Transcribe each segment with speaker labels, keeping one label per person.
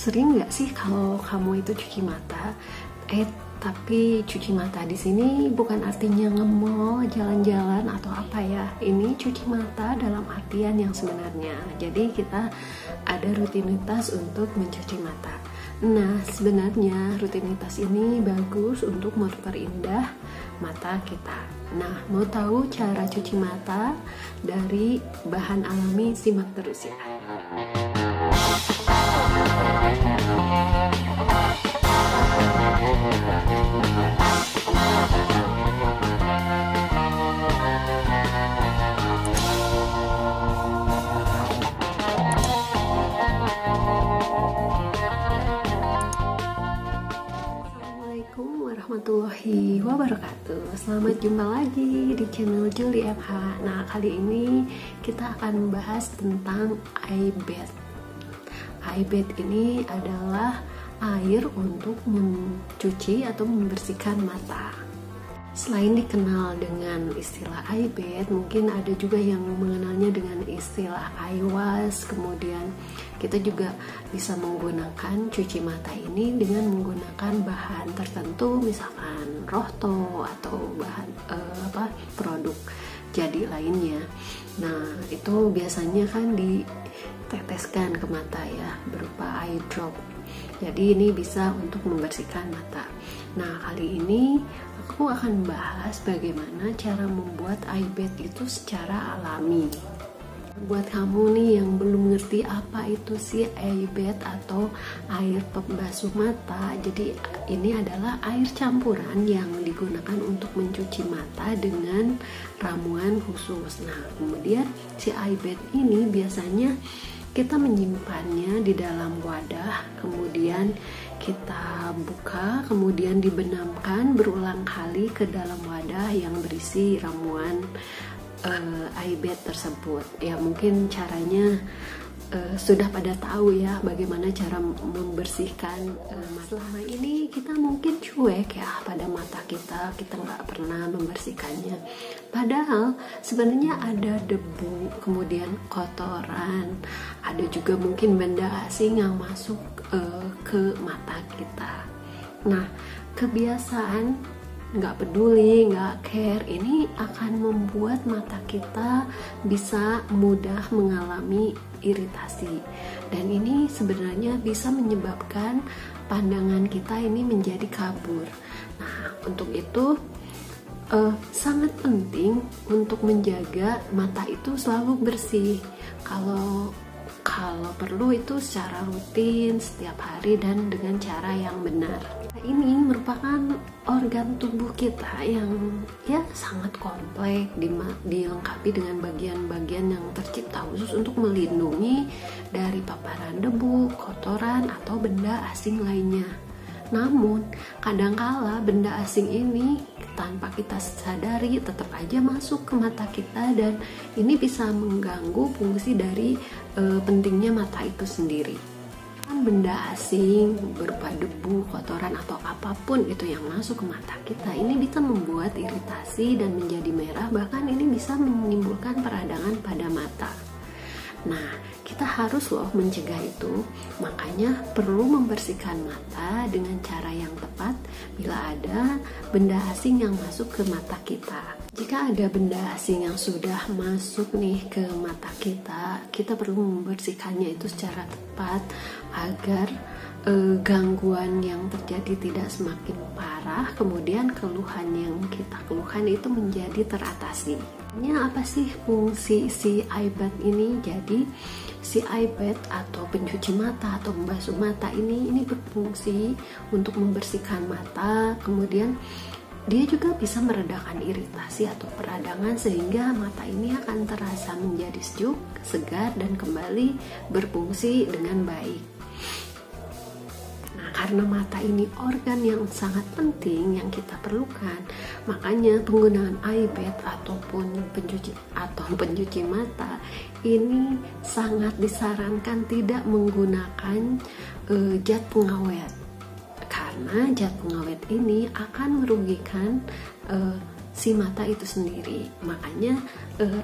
Speaker 1: Sering nggak sih kalau kamu itu cuci mata? Tapi cuci mata di sini bukan artinya nge-mall, jalan-jalan atau apa ya. Ini cuci mata dalam artian yang sebenarnya. Jadi kita ada rutinitas untuk mencuci mata. Nah, sebenarnya rutinitas ini bagus untuk memperindah mata kita. Nah, mau tahu cara cuci mata dari bahan alami? Simak terus ya. Assalamualaikum warahmatullahi wabarakatuh. Selamat jumpa lagi di channel Juli MH. Nah, kali ini kita akan membahas tentang eye bath. Eye bath ini adalah air untuk mencuci atau membersihkan mata. Selain dikenal dengan istilah eye bath, mungkin ada juga yang mengenalnya dengan istilah eye wash. Kemudian kita juga bisa menggunakan cuci mata ini dengan menggunakan bahan tertentu, misalkan rohto atau bahan produk jadi lainnya. Nah, itu biasanya kan diteteskan ke mata ya, berupa eye drop. Jadi ini bisa untuk membersihkan mata. Nah, kali ini aku akan bahas bagaimana cara membuat eye bath itu secara alami. Buat kamu nih yang belum ngerti apa itu sih eye bath atau air pembasuh mata, jadi ini adalah air campuran yang digunakan untuk mencuci mata dengan ramuan khusus. Nah, kemudian si eye bath ini biasanya kita menyimpannya di dalam wadah, kemudian kita buka, kemudian dibenamkan berulang kali ke dalam wadah yang berisi ramuan eye bath tersebut. Ya, mungkin caranya sudah pada tahu ya bagaimana cara membersihkan selama ini kita mungkin cuek ya pada mata kita nggak pernah membersihkannya, padahal sebenarnya ada debu, kemudian kotoran, ada juga mungkin benda asing yang masuk ke mata kita. Nah, kebiasaan nggak peduli, nggak care, ini akan membuat mata kita bisa mudah mengalami iritasi, dan ini sebenarnya bisa menyebabkan pandangan kita ini menjadi kabur. Nah, untuk itu sangat penting untuk menjaga mata itu selalu bersih. Kalau perlu itu secara rutin setiap hari dan dengan cara yang benar. Ini merupakan organ tubuh kita yang ya sangat kompleks, dilengkapi dengan bagian-bagian yang tercipta khusus untuk melindungi dari paparan debu, kotoran, atau benda asing lainnya. Namun, kadangkala benda asing ini tanpa kita sadari tetap aja masuk ke mata kita, dan ini bisa mengganggu fungsi dari pentingnya mata itu sendiri. Benda asing berupa debu, kotoran, atau apapun itu yang masuk ke mata kita ini bisa membuat iritasi dan menjadi merah, bahkan ini bisa menimbulkan peradangan pada mata. Nah, kita harus mencegah itu. Makanya perlu membersihkan mata dengan cara yang tepat bila ada benda asing yang masuk ke mata kita. Jika ada benda asing yang sudah masuk nih ke mata kita, kita perlu membersihkannya itu secara tepat agar gangguan yang terjadi tidak semakin parah, kemudian keluhan yang kita keluhkan itu menjadi teratasi. Apa sih fungsi si eye bath ini? Jadi si eye bath atau pencuci mata atau pembasuh mata ini berfungsi untuk membersihkan mata, kemudian dia juga bisa meredakan iritasi atau peradangan sehingga mata ini akan terasa menjadi sejuk, segar, dan kembali berfungsi dengan baik. Karena mata ini organ yang sangat penting yang kita perlukan, makanya penggunaan eye bath ataupun pencuci mata ini sangat disarankan tidak menggunakan zat pengawet, karena zat pengawet ini akan merugikan si mata itu sendiri. Makanya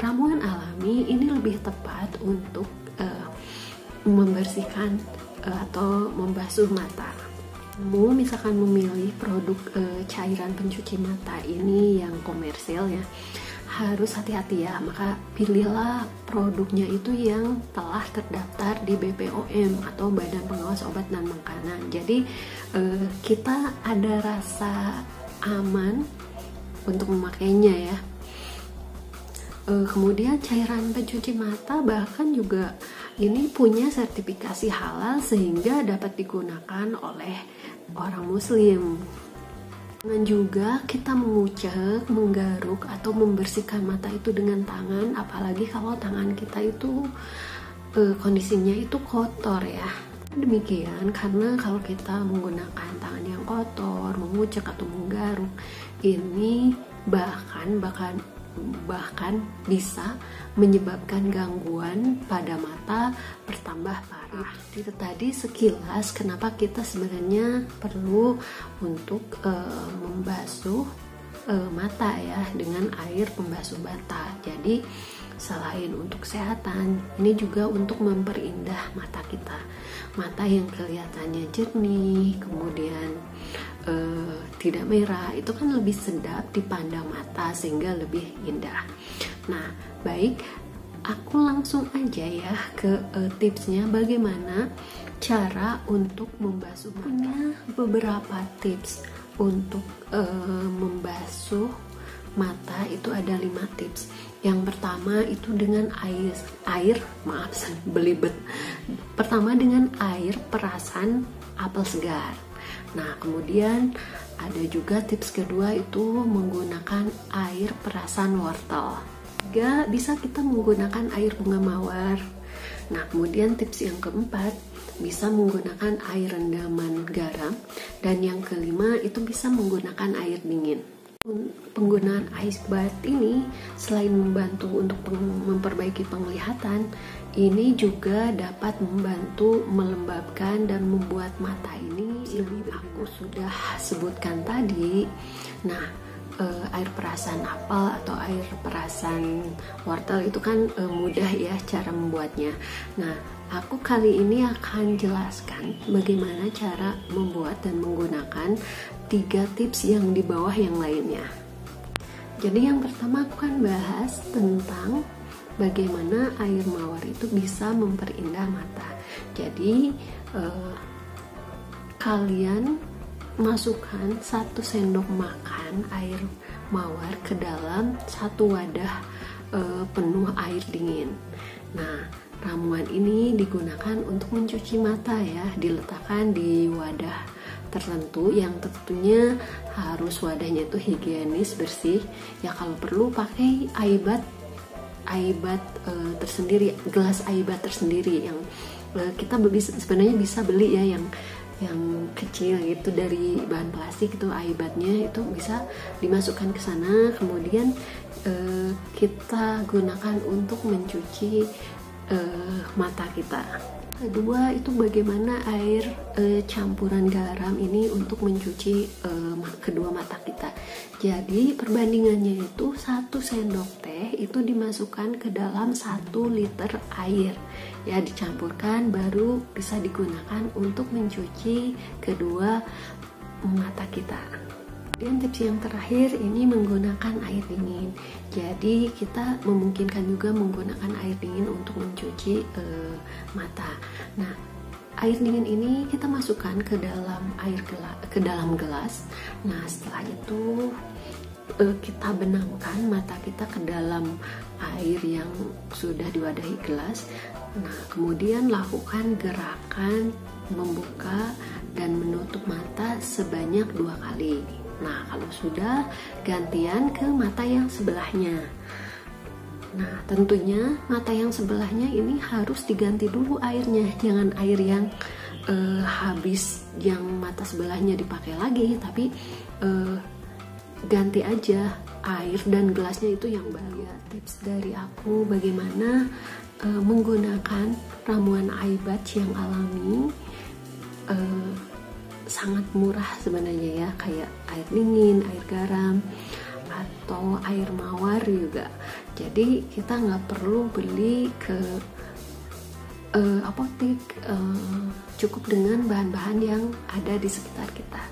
Speaker 1: ramuan alami ini lebih tepat untuk membersihkan atau membasuh mata. Kamu misalkan memilih produk cairan pencuci mata ini yang komersil ya, harus hati-hati ya. Maka pilihlah produknya itu yang telah terdaftar di BPOM atau Badan Pengawas Obat dan Makanan. Jadi kita ada rasa aman untuk memakainya ya. Kemudian cairan pencuci mata bahkan juga ini punya sertifikasi halal sehingga dapat digunakan oleh orang muslim. Jangan juga kita mengucek, menggaruk atau membersihkan mata itu dengan tangan, apalagi kalau tangan kita itu kondisinya itu kotor ya. Demikian karena kalau kita menggunakan tangan yang kotor, mengucek atau menggaruk, ini bahkan bisa menyebabkan gangguan pada mata bertambah parah. Itu tadi sekilas kenapa kita sebenarnya perlu untuk membasuh mata ya dengan air pembasuh mata. Jadi selain untuk kesehatan, ini juga untuk memperindah mata kita. Mata yang kelihatannya jernih, kemudian tidak merah, itu kan lebih sedap dipandang mata sehingga lebih indah. Nah, baik, aku langsung aja ya ke tipsnya bagaimana cara untuk membasuh mata. Punya beberapa tips untuk membasuh mata, itu ada 5 tips. Yang pertama itu dengan belibet. Pertama dengan air perasan apel segar. Nah, kemudian ada juga tips kedua itu menggunakan air perasan wortel. Juga bisa kita menggunakan air bunga mawar. Nah, kemudian tips yang keempat bisa menggunakan air rendaman garam, dan yang kelima itu bisa menggunakan air dingin. Penggunaan ice bath ini selain membantu untuk memperbaiki penglihatan, ini juga dapat membantu melembabkan dan membuat mata ini lebih aku sudah sebutkan tadi. Nah, air perasan apel atau air perasan wortel itu kan mudah ya cara membuatnya. Nah, aku kali ini akan jelaskan bagaimana cara membuat dan menggunakan 3 tips yang di bawah yang lainnya. Jadi yang pertama aku akan bahas tentang bagaimana air mawar itu bisa memperindah mata. Jadi kalian masukkan 1 sendok makan air mawar ke dalam 1 wadah penuh air dingin. Nah, ramuan ini digunakan untuk mencuci mata ya, diletakkan di wadah tertentu yang tentunya harus wadahnya itu higienis, bersih ya. Kalau perlu pakai aibat tersendiri, gelas aibat tersendiri yang kita sebenarnya bisa beli ya yang kecil gitu dari bahan plastik, itu aibatnya itu bisa dimasukkan ke sana, kemudian kita gunakan untuk mencuci mata kita. Kedua itu bagaimana air campuran garam ini untuk mencuci kedua mata kita. Jadi perbandingannya itu 1 sendok teh itu dimasukkan ke dalam 1 liter air ya, dicampurkan baru bisa digunakan untuk mencuci kedua mata kita. Dan tips yang terakhir ini menggunakan air dingin. Jadi kita memungkinkan juga menggunakan air dingin untuk mencuci mata. Nah, air dingin ini kita masukkan ke dalam gelas. Nah, setelah itu kita benamkan mata kita ke dalam air yang sudah diwadahi gelas. Nah, kemudian lakukan gerakan membuka dan menutup mata sebanyak 2 kali. Nah, kalau sudah, gantian ke mata yang sebelahnya. Nah, tentunya mata yang sebelahnya ini harus diganti dulu airnya. Jangan air yang habis yang mata sebelahnya dipakai lagi, tapi ganti aja air dan gelasnya itu yang baru ya. Tips dari aku bagaimana menggunakan ramuan aibat yang alami, sangat murah sebenarnya ya, kayak air dingin, air garam, atau air mawar juga. Jadi kita nggak perlu beli ke apotik, cukup dengan bahan-bahan yang ada di sekitar kita.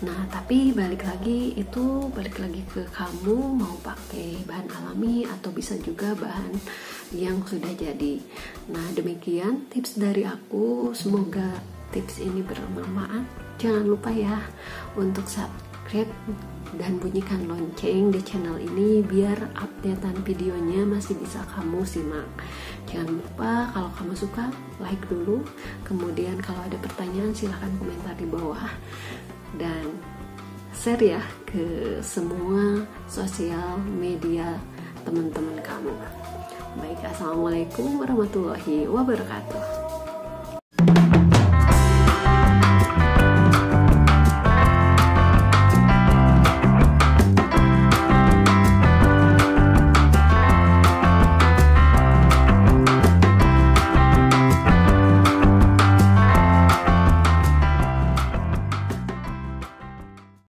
Speaker 1: Nah, tapi balik lagi ke kamu mau pakai bahan alami atau bisa juga bahan yang sudah jadi. Nah, demikian tips dari aku. Semoga tips ini bermanfaat. Jangan lupa ya untuk subscribe dan bunyikan lonceng di channel ini biar updatean videonya masih bisa kamu simak. Jangan lupa kalau kamu suka like dulu, kemudian kalau ada pertanyaan silahkan komentar di bawah dan share ya ke semua sosial media teman-teman kamu. Baik, assalamualaikum warahmatullahi wabarakatuh.